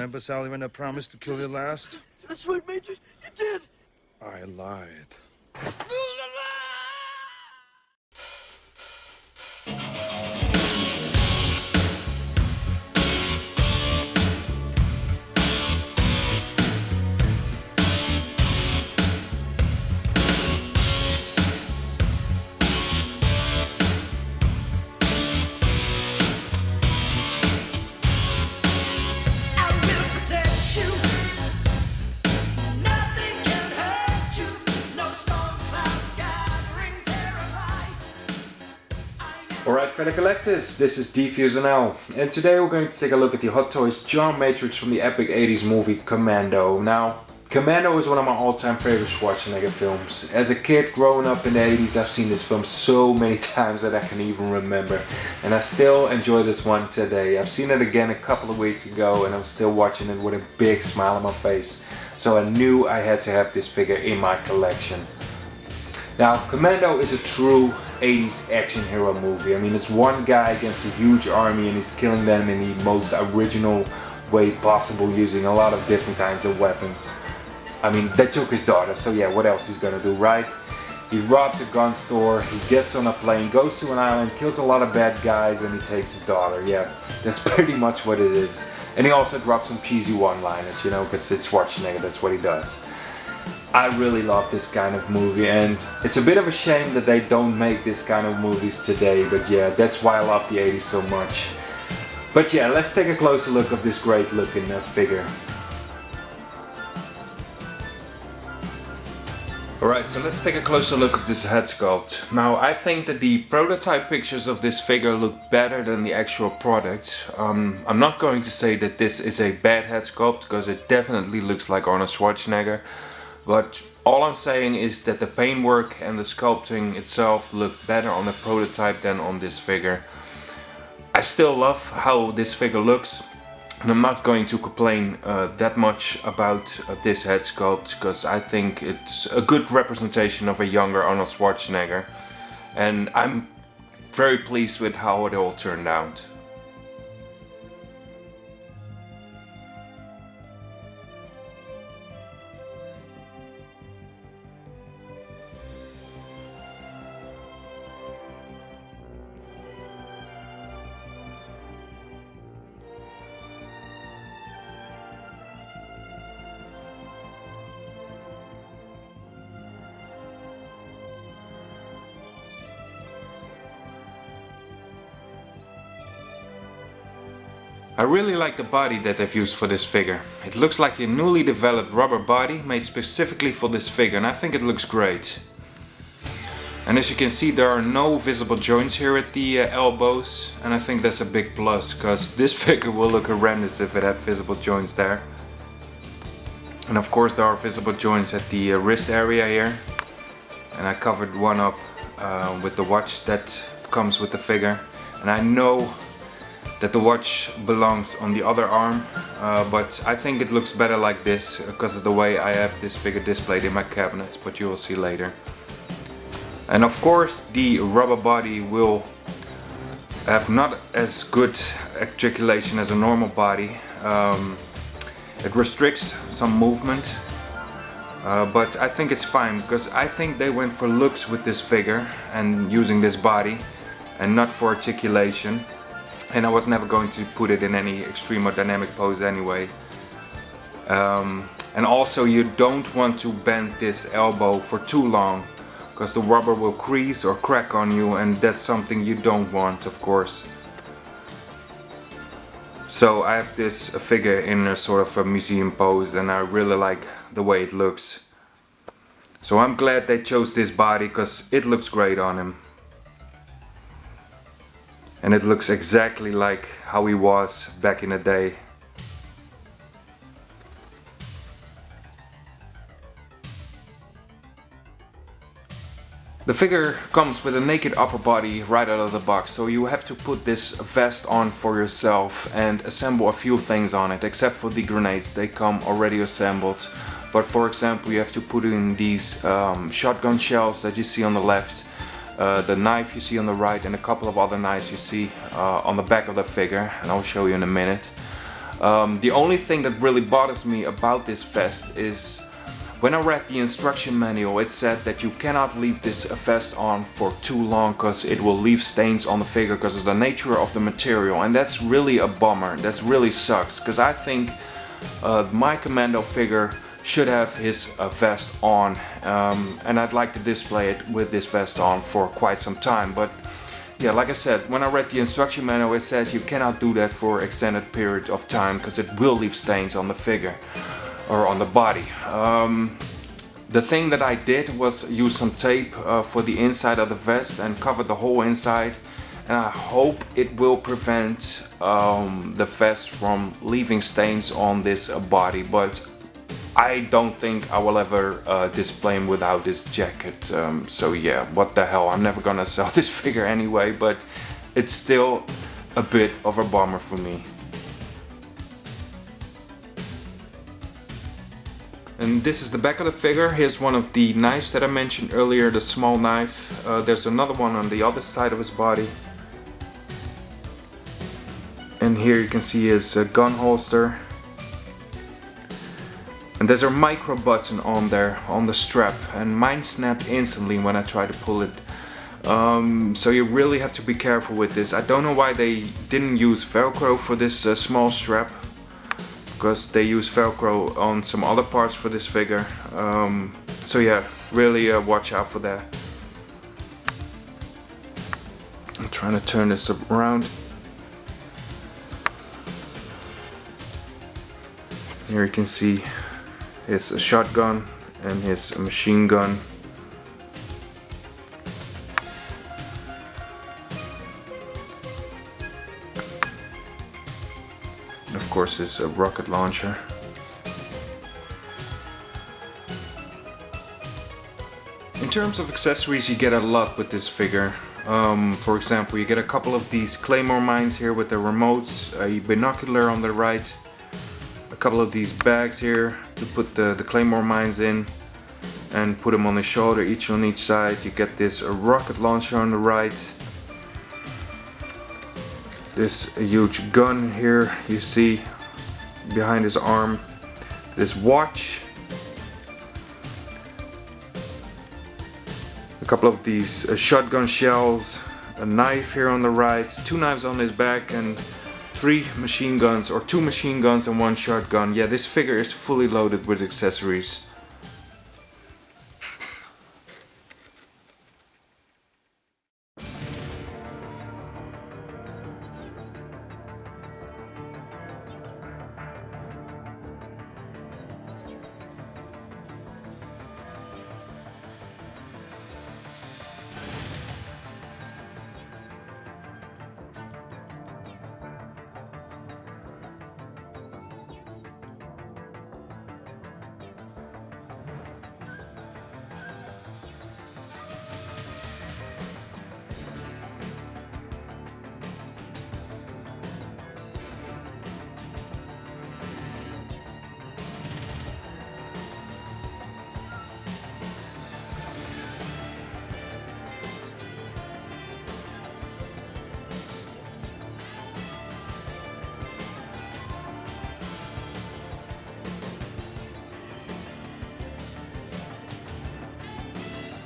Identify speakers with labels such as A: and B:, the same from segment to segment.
A: Remember, Sally, when I promised to kill you last?
B: That's right, Major. You did.
A: I lied.
C: Alright fellow collectors, this is DFuseNL, and today we're going to take a look at the Hot Toys John Matrix from the epic 80s movie Commando. Now, Commando is one of my all-time favorite Schwarzenegger films. As a kid growing up in the 80s, I've seen this film so many times that I can even remember, and I still enjoy this one today. I've seen it again a couple of weeks ago and I'm still watching it with a big smile on my face, so I knew I had to have this figure in my collection. Now, Commando is a true 80s action hero movie. I mean, it's one guy against a huge army and he's killing them in the most original way possible, using a lot of different kinds of weapons. I mean, they took his daughter, so yeah, what else he's gonna do, right? He robs a gun store, he gets on a plane, goes to an island, kills a lot of bad guys, and he takes his daughter. Yeah, that's pretty much what it is. And he also drops some cheesy one-liners, you know, because it's Schwarzenegger, that's what he does. I really love this kind of movie, and it's a bit of a shame that they don't make this kind of movies today, but yeah, that's why I love the 80s so much. But yeah, let's take a closer look at this great looking figure. Alright, so let's take a closer look at this head sculpt. Now, I think that the prototype pictures of this figure look better than the actual product. I'm not going to say that this is a bad head sculpt, because it definitely looks like Arnold Schwarzenegger. But all I'm saying is that the paintwork and the sculpting itself look better on the prototype than on this figure. I still love how this figure looks, and I'm not going to complain that much about this head sculpt, because I think it's a good representation of a younger Arnold Schwarzenegger, and I'm very pleased with how it all turned out. I really like the body that they've used for this figure. It looks like a newly developed rubber body made specifically for this figure, and I think it looks great. And as you can see, there are no visible joints here at the elbows, and I think that's a big plus, because this figure will look horrendous if it had visible joints there. And of course there are visible joints at the wrist area here, and I covered one up with the watch that comes with the figure. And I know that the watch belongs on the other arm, but I think it looks better like this because of the way I have this figure displayed in my cabinet, but you will see later. And of course the rubber body will have not as good articulation as a normal body. It restricts some movement, but I think it's fine, because I think they went for looks with this figure and using this body, and not for articulation. And I was never going to put it in any extreme or dynamic pose anyway. And also you don't want to bend this elbow for too long, because the rubber will crease or crack on you, and that's something you don't want, of course. So I have this figure in a sort of a museum pose, and I really like the way it looks. So I'm glad they chose this body, because it looks great on him. And it looks exactly like how he was back in the day. The figure comes with a naked upper body right out of the box, so you have to put this vest on for yourself and assemble a few things on it, except for the grenades. They come already assembled. But for example, you have to put in these shotgun shells that you see on the left, the knife you see on the right, and a couple of other knives you see on the back of the figure, and I'll show you in a minute. The only thing that really bothers me about this vest is when I read the instruction manual, it said that you cannot leave this vest on for too long because it will leave stains on the figure because of the nature of the material, and that's really a bummer. That really sucks, because I think my Commando figure should have his vest on, and I'd like to display it with this vest on for quite some time. But yeah, like I said, when I read the instruction manual, it says you cannot do that for extended period of time because it will leave stains on the figure or on the body. The thing that I did was use some tape for the inside of the vest and cover the whole inside, and I hope it will prevent the vest from leaving stains on this body, but I don't think I will ever display him without this jacket. So yeah, what the hell, I'm never gonna sell this figure anyway, but it's still a bit of a bummer for me. And this is the back of the figure. Here's one of the knives that I mentioned earlier, the small knife. There's another one on the other side of his body. And here you can see his gun holster. And there's a micro button on there, on the strap, and mine snapped instantly when I tried to pull it. So you really have to be careful with this. I don't know why they didn't use Velcro for this small strap, because they use Velcro on some other parts for this figure. So yeah, really watch out for that. I'm trying to turn this around. Here you can see his shotgun and his machine gun. And of course his rocket launcher. In terms of accessories, you get a lot with this figure. For example, you get a couple of these claymore mines here with the remotes, a binocular on the right, a couple of these bags here to put the claymore mines in and put them on the shoulder, each on each side. You get this rocket launcher on the right, this huge gun here you see behind his arm, this watch, a couple of these shotgun shells, a knife here on the right, two knives on his back, and three machine guns, or two machine guns and one shotgun. Yeah, this figure is fully loaded with accessories.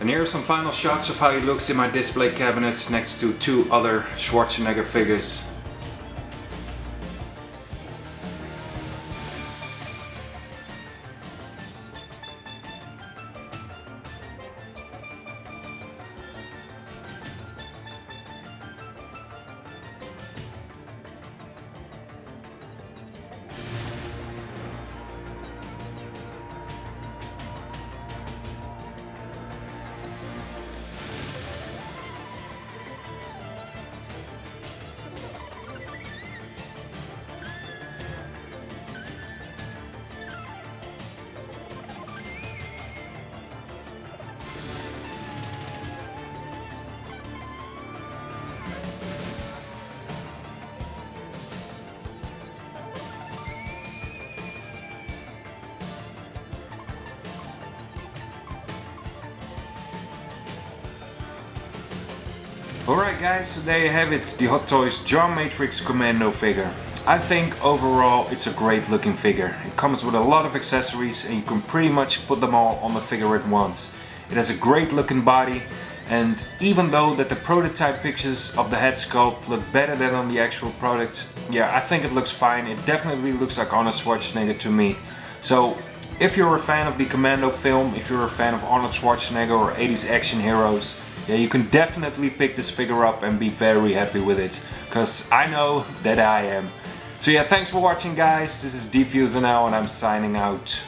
C: And here are some final shots of how he looks in my display cabinets next to two other Schwarzenegger figures. Alright guys, so there you have it, the Hot Toys Jar Matrix Commando figure. I think overall it's a great looking figure. It comes with a lot of accessories and you can pretty much put them all on the figure at once. It has a great looking body, and even though that the prototype pictures of the head sculpt look better than on the actual product, yeah, I think it looks fine. It definitely looks like Arnold Schwarzenegger to me. So if you're a fan of the Commando film, if you're a fan of Arnold Schwarzenegger or 80s action heroes, yeah, you can definitely pick this figure up and be very happy with it, because I know that I am. So yeah, thanks for watching guys, this is Defuse and I'm signing out.